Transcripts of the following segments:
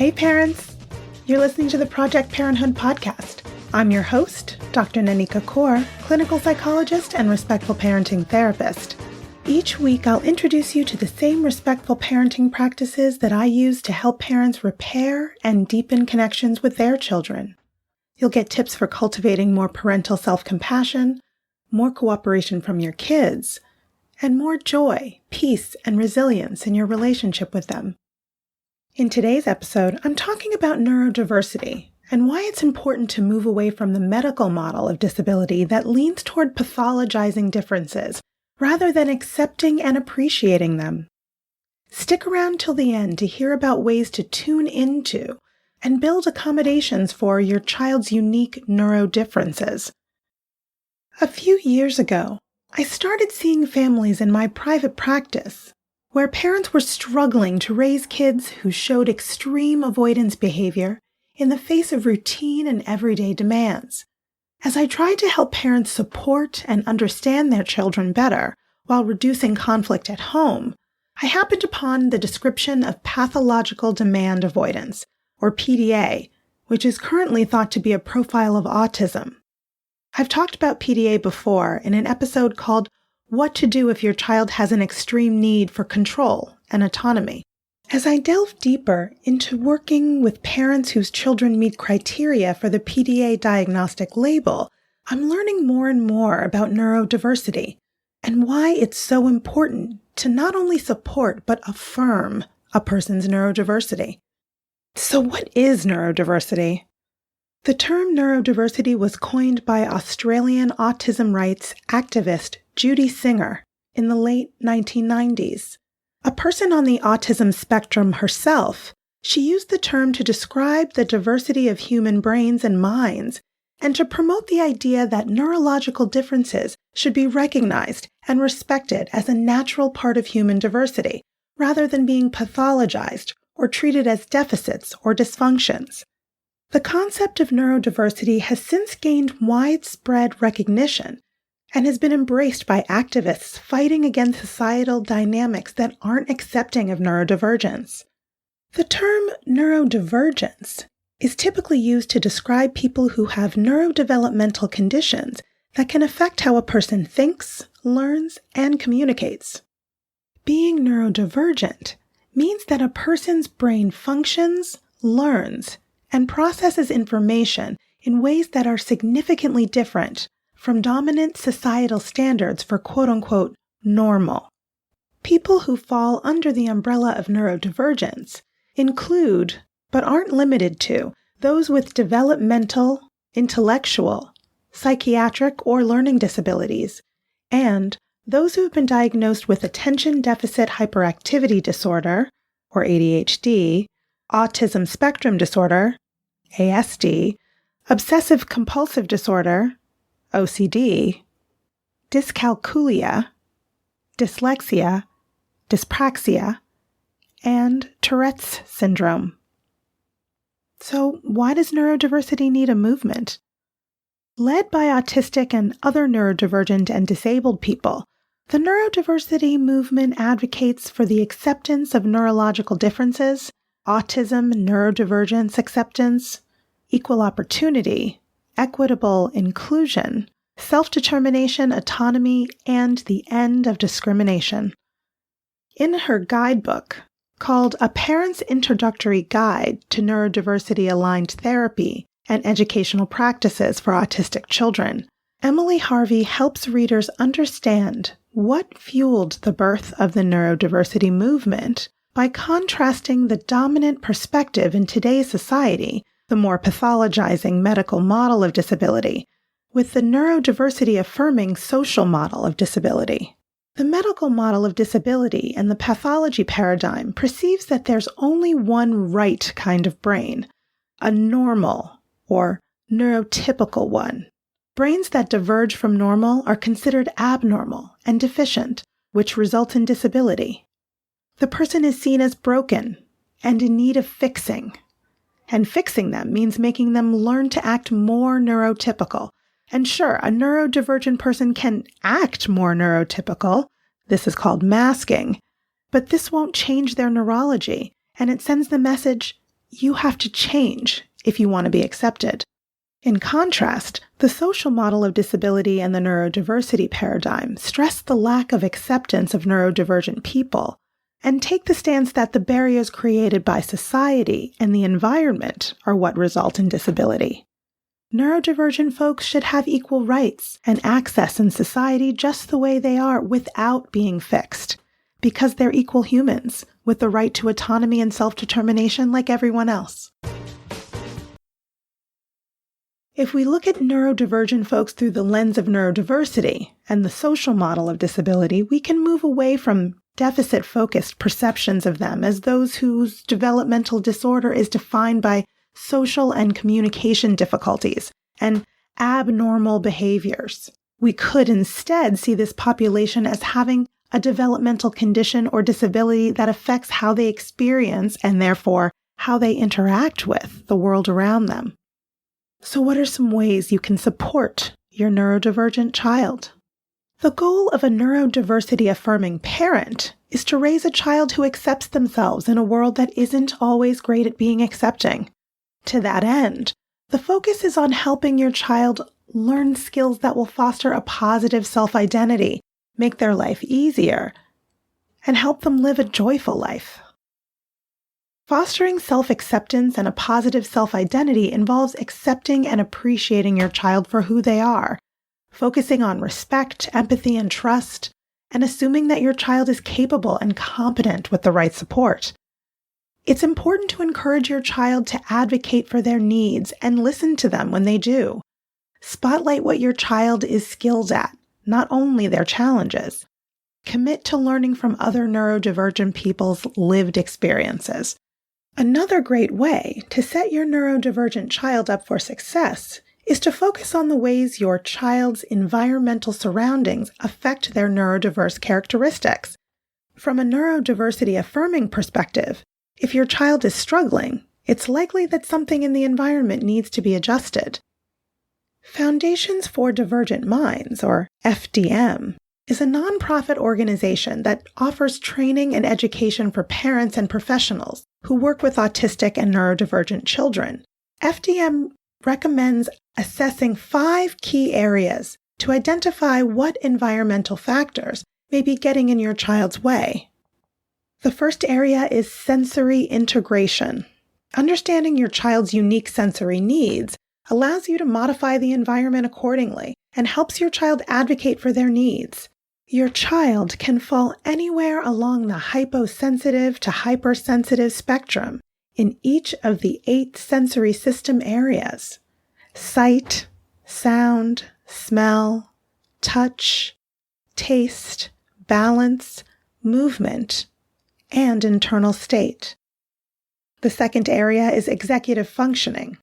Hey parents! You're listening to the Project Parenthood podcast. I'm your host, Dr. Nanika Coor, clinical psychologist and respectful parenting therapist. Each week, I'll introduce you to the same respectful parenting practices that I use to help parents repair and deepen connections with their children. You'll get tips for cultivating more parental self-compassion, more cooperation from your kids, and more joy, peace, and resilience in your relationship with them. In today's episode, I'm talking about neurodiversity and why it's important to move away from the medical model of disability that leans toward pathologizing differences rather than accepting and appreciating them. Stick around till the end to hear about ways to tune into and build accommodations for your child's unique neurodifferences. A few years ago, I started seeing families in my private practice where parents were struggling to raise kids who showed extreme avoidance behavior in the face of routine and everyday demands. As I tried to help parents support and understand their children better while reducing conflict at home, I happened upon the description of pathological demand avoidance, or PDA, which is currently thought to be a profile of autism. I've talked about PDA before in an episode called What to Do If Your Child Has an Extreme Need for Control and Autonomy. As I delve deeper into working with parents whose children meet criteria for the PDA diagnostic label, I'm learning more and more about neurodiversity and why it's so important to not only support but affirm a person's neurodiversity. So what is neurodiversity? The term neurodiversity was coined by Australian autism rights activist Judy Singer in the late 1990s. A person on the autism spectrum herself, she used the term to describe the diversity of human brains and minds and to promote the idea that neurological differences should be recognized and respected as a natural part of human diversity, rather than being pathologized or treated as deficits or dysfunctions. The concept of neurodiversity has since gained widespread recognition and has been embraced by activists fighting against societal dynamics that aren't accepting of neurodivergence. The term neurodivergence is typically used to describe people who have neurodevelopmental conditions that can affect how a person thinks, learns, and communicates. Being neurodivergent means that a person's brain functions, learns, and processes information in ways that are significantly different from dominant societal standards for quote-unquote normal. People who fall under the umbrella of neurodivergence include, but aren't limited to, those with developmental, intellectual, psychiatric, or learning disabilities, and those who have been diagnosed with attention deficit hyperactivity disorder, or ADHD, autism spectrum disorder, ASD, obsessive compulsive disorder, OCD, dyscalculia, dyslexia, dyspraxia, and Tourette's syndrome. So, why does neurodiversity need a movement? Led by autistic and other neurodivergent and disabled people, the neurodiversity movement advocates for the acceptance of neurological differences, autism, neurodivergence acceptance, equal opportunity, equitable inclusion, self-determination, autonomy, and the end of discrimination. In her guidebook, called A Parent's Introductory Guide to Neurodiversity-Aligned Therapy and Educational Practices for Autistic Children, Emily Harvey helps readers understand what fueled the birth of the neurodiversity movement by contrasting the dominant perspective in today's society, the more pathologizing medical model of disability, with the neurodiversity-affirming social model of disability. The medical model of disability and the pathology paradigm perceives that there's only one right kind of brain, a normal or neurotypical one. Brains that diverge from normal are considered abnormal and deficient, which results in disability. The person is seen as broken and in need of fixing. And fixing them means making them learn to act more neurotypical. And sure, a neurodivergent person can act more neurotypical. This is called masking. But this won't change their neurology, and it sends the message, you have to change if you want to be accepted. In contrast, the social model of disability and the neurodiversity paradigm stress the lack of acceptance of neurodivergent people and take the stance that the barriers created by society and the environment are what result in disability. Neurodivergent folks should have equal rights and access in society just the way they are without being fixed, because they're equal humans with the right to autonomy and self-determination like everyone else. If we look at neurodivergent folks through the lens of neurodiversity and the social model of disability, we can move away from deficit-focused perceptions of them as those whose developmental disorder is defined by social and communication difficulties and abnormal behaviors. We could instead see this population as having a developmental condition or disability that affects how they experience and therefore how they interact with the world around them. So what are some ways you can support your neurodivergent child? The goal of a neurodiversity-affirming parent is to raise a child who accepts themselves in a world that isn't always great at being accepting. To that end, the focus is on helping your child learn skills that will foster a positive self-identity, make their life easier, and help them live a joyful life. Fostering self-acceptance and a positive self-identity involves accepting and appreciating your child for who they are, focusing on respect, empathy, and trust, and assuming that your child is capable and competent with the right support. It's important to encourage your child to advocate for their needs and listen to them when they do. Spotlight what your child is skilled at, not only their challenges. Commit to learning from other neurodivergent people's lived experiences. Another great way to set your neurodivergent child up for success is to focus on the ways your child's environmental surroundings affect their neurodiverse characteristics. From a neurodiversity-affirming perspective, if your child is struggling, it's likely that something in the environment needs to be adjusted. Foundations for Divergent Minds, or FDM, is a nonprofit organization that offers training and education for parents and professionals who work with autistic and neurodivergent children. FDM recommends assessing 5 key areas to identify what environmental factors may be getting in your child's way. The first area is sensory integration. Understanding your child's unique sensory needs allows you to modify the environment accordingly and helps your child advocate for their needs. Your child can fall anywhere along the hyposensitive to hypersensitive spectrum in each of the 8 sensory system areas: sight, sound, smell, touch, taste, balance, movement, and internal state. The second area is executive functioning.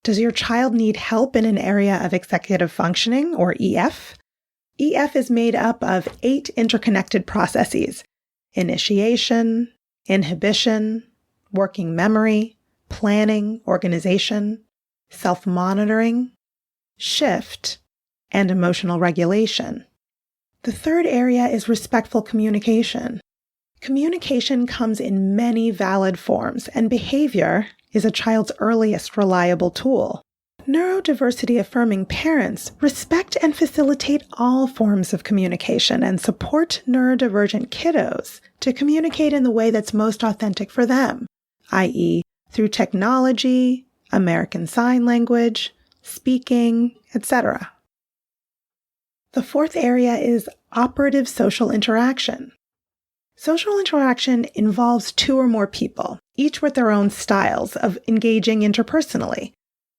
Does your child need help in an area of executive functioning, or EF? EF is made up of 8 interconnected processes: initiation, inhibition, working memory, planning, organization, self-monitoring, shift, and emotional regulation. The third area is respectful communication. Communication comes in many valid forms, and behavior is a child's earliest reliable tool. Neurodiversity-affirming parents respect and facilitate all forms of communication and support neurodivergent kiddos to communicate in the way that's most authentic for them, i.e., through technology, American Sign Language, speaking, etc. The fourth area is operative social interaction. Social interaction involves 2 or more people, each with their own styles of engaging interpersonally.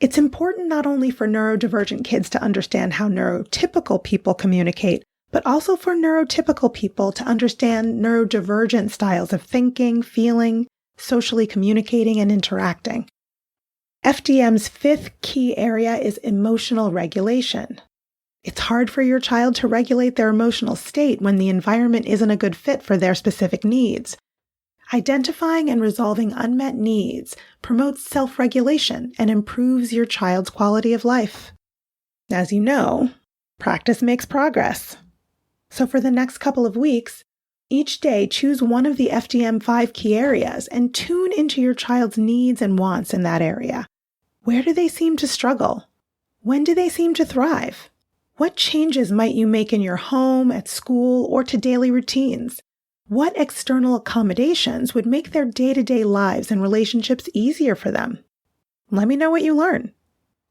It's important not only for neurodivergent kids to understand how neurotypical people communicate, but also for neurotypical people to understand neurodivergent styles of thinking, feeling, socially communicating, and interacting. FDM's 5th key area is emotional regulation. It's hard for your child to regulate their emotional state when the environment isn't a good fit for their specific needs. Identifying and resolving unmet needs promotes self-regulation and improves your child's quality of life. As you know, practice makes progress. So for the next couple of weeks, Each day, choose one of the FDM5 key areas and tune into your child's needs and wants in that area. Where do they seem to struggle? When do they seem to thrive? What changes might you make in your home, at school, or to daily routines? What external accommodations would make their day-to-day lives and relationships easier for them? Let me know what you learn.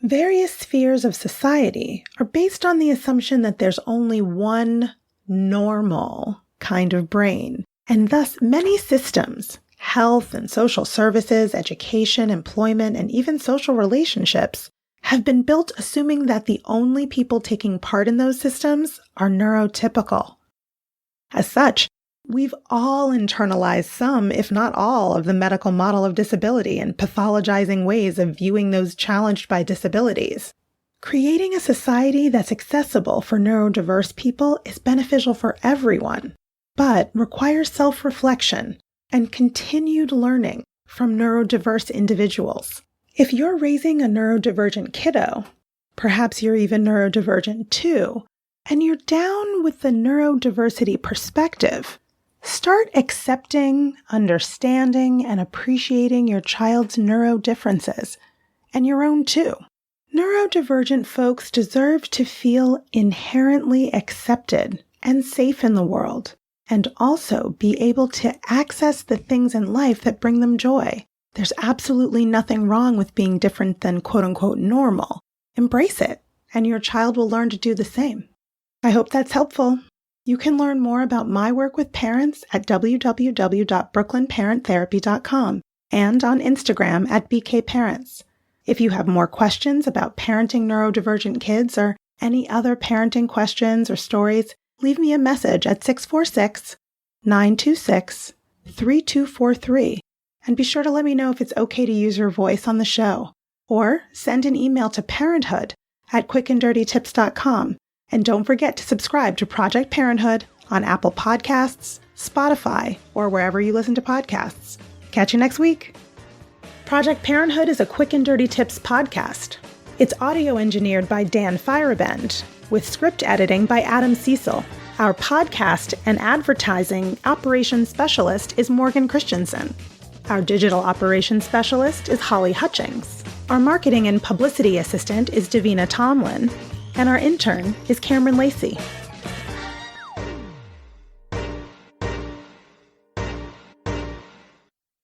Various spheres of society are based on the assumption that there's only one normal kind of brain, and thus many systems, health and social services, education, employment, and even social relationships, have been built assuming that the only people taking part in those systems are neurotypical. As such, we've all internalized some, if not all, of the medical model of disability and pathologizing ways of viewing those challenged by disabilities. Creating a society that's accessible for neurodiverse people is beneficial for everyone, but requires self-reflection and continued learning from neurodiverse individuals. If you're raising a neurodivergent kiddo, perhaps you're even neurodivergent too, and you're down with the neurodiversity perspective, start accepting, understanding, and appreciating your child's neurodifferences, and your own too. Neurodivergent folks deserve to feel inherently accepted and safe in the world, and also be able to access the things in life that bring them joy. There's absolutely nothing wrong with being different than quote-unquote normal. Embrace it, and your child will learn to do the same. I hope that's helpful. You can learn more about my work with parents at www.brooklynparenttherapy.com and on Instagram at BKParents. If you have more questions about parenting neurodivergent kids or any other parenting questions or stories, leave me a message at 646-926-3243. And be sure to let me know if it's okay to use your voice on the show. Or send an email to parenthood@quickanddirtytips.com. And don't forget to subscribe to Project Parenthood on Apple Podcasts, Spotify, or wherever you listen to podcasts. Catch you next week. Project Parenthood is a Quick and Dirty Tips podcast. It's audio engineered by Dan Firebend, with script editing by Adam Cecil. Our podcast and advertising operations specialist is Morgan Christensen. Our digital operations specialist is Holly Hutchings. Our marketing and publicity assistant is Davina Tomlin. And our intern is Cameron Lacey.